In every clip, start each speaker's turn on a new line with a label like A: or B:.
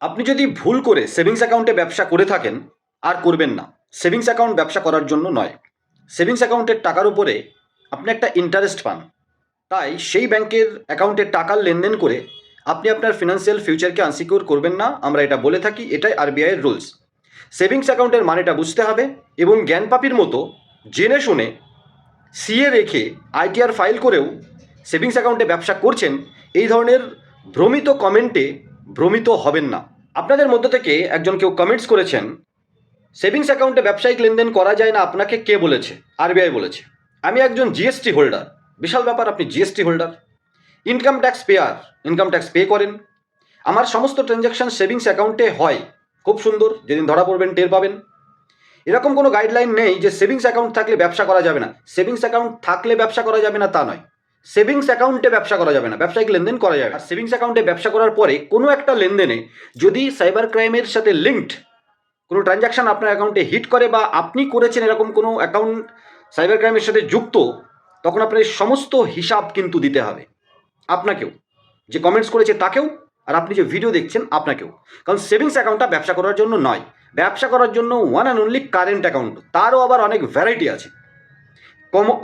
A: আপনি যদি ভুল করে সেভিংস অ্যাকাউন্টে ব্যবসা করে থাকেন আর করবেন না। সেভিংস অ্যাকাউন্ট ব্যবসা করার জন্য নয়। সেভিংস অ্যাকাউন্টের টাকার উপরে আপনি একটা ইন্টারেস্ট পান। তাই সেই ব্যাংকের অ্যাকাউন্টে টাকার লেনদেন করে আপনি আপনার ফিনান্সিয়াল ফিউচারকে আনসিকিউর করবেন না। আমরা এটা বলে থাকি, এটাই আরবিআইয়ের রুলস। সেভিংস অ্যাকাউন্টের মানেটা বুঝতে হবে এবং জ্ঞানপাপীর মতো জেনে শুনে সিএ রেখে আইটিআর ফাইল করেও সেভিংস অ্যাকাউন্টে ব্যবসা করছেন, এই ধরনের ভ্রমিত কমেন্টে ভ্রমিত হবেন না। আপনাদের মধ্য থেকে একজন কেউ কমেন্টস করেছেন, সেভিংস অ্যাকাউন্টে ব্যবসায়িক লেনদেন করা যায় না, আপনাকে কে বলেছে? আরবিআই বলেছে। আমি একজন জিএসটি হোল্ডার। বিশাল ব্যাপার, আপনি GST holder, income tax payer, income tax pay করেন। আমার সমস্ত ট্রানজ্যাকশন সেভিংস অ্যাকাউন্টে হয়। খুব সুন্দর, যেদিন ধরা পড়বেন টের পাবেন। এরকম কোনো গাইডলাইন নেই যে সেভিংস অ্যাকাউন্ট থাকলে ব্যবসা করা যাবে না। সেভিংস অ্যাকাউন্ট থাকলে ব্যবসা করা যাবে না তা নয়, সেভিংস অ্যাকাউন্টে ব্যবসা করা যাবে না, ব্যবসায়িক লেনদেন করা যাবে। আর সেভিংস অ্যাকাউন্টে ব্যবসা করার পরে কোনো একটা লেনদেনে যদি সাইবার ক্রাইমের সাথে লিঙ্কড কোনো ট্রানজ্যাকশন আপনার অ্যাকাউন্টে হিট করে বা আপনি করেছেন এরকম কোনো অ্যাকাউন্ট সাইবার ক্রাইমের সাথে যুক্ত, তখন আপনার সমস্ত হিসাব কিন্তু দিতে হবে আপনাকেও, যে কমেন্টস করেছে তাকেও, আর আপনি যে ভিডিও দেখছেন আপনাকেও। কারণ সেভিংস অ্যাকাউন্টটা ব্যবসা করার জন্য নয়, ব্যবসা করার জন্য one and only current account. তারও আবার অনেক ভ্যারাইটি আছে।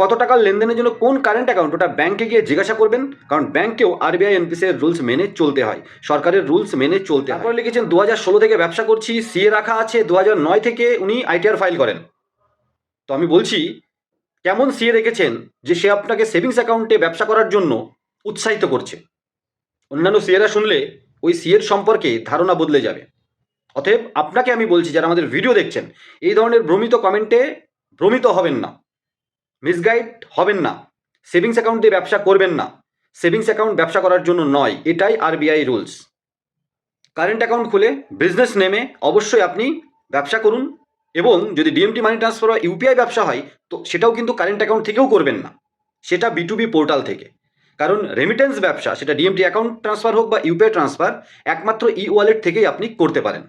A: কত টাকার লেনদেনের জন্য কোন কারেন্ট অ্যাকাউন্ট, ওটা ব্যাংকে গিয়ে জিজ্ঞাসা করবেন। কারণ ব্যাংকেও আরবিআই এনপিসি এর রুলস মেনে চলতে হয়, সরকারের রুলস মেনে চলতে হয়। তারপরে লিখেছেন 2016 থেকে ব্যবসা করছি, সিএ রাখা আছে, 2009 থেকে উনি আইটিআর ফাইল করেন। তো আমি বলছি, কেমন সিএ রেখেছেন যে সে আপনাকে সেভিংস অ্যাকাউন্টে ব্যবসা করার জন্য উৎসাহিত করছে? অন্যান্য সিএরা শুনলে ওই সিএর সম্পর্কে ধারণা বদলে যাবে। অতএব আপনাকে আমি বলছি, যারা আমাদের ভিডিও দেখছেন, এই ধরনের ভ্রমিত কমেন্টে ভ্রমিত হবেন না, মিসগাইড হবেন না, সেভিংস অ্যাকাউন্ট দিয়ে ব্যবসা করবেন না। সেভিংস অ্যাকাউন্ট ব্যবসা করার জন্য নয়, এটাই আরবিআই রুলস। কারেন্ট অ্যাকাউন্ট খুলে বিজনেস নেমে অবশ্যই আপনি ব্যবসা করুন, এবং যদি ডিএমটি মানি ট্রান্সফার বা ইউপিআই ব্যবসা হয়, তো সেটাও কিন্তু কারেন্ট অ্যাকাউন্ট থেকেও করবেন না, সেটা বিটুবি পোর্টাল থেকে। কারণ রেমিটেন্স ব্যবসা, সেটা ডিএমটি অ্যাকাউন্ট ট্রান্সফার হোক বা ইউপিআই ট্রান্সফার, একমাত্র ই ওয়ালেট থেকেই আপনি করতে পারেন।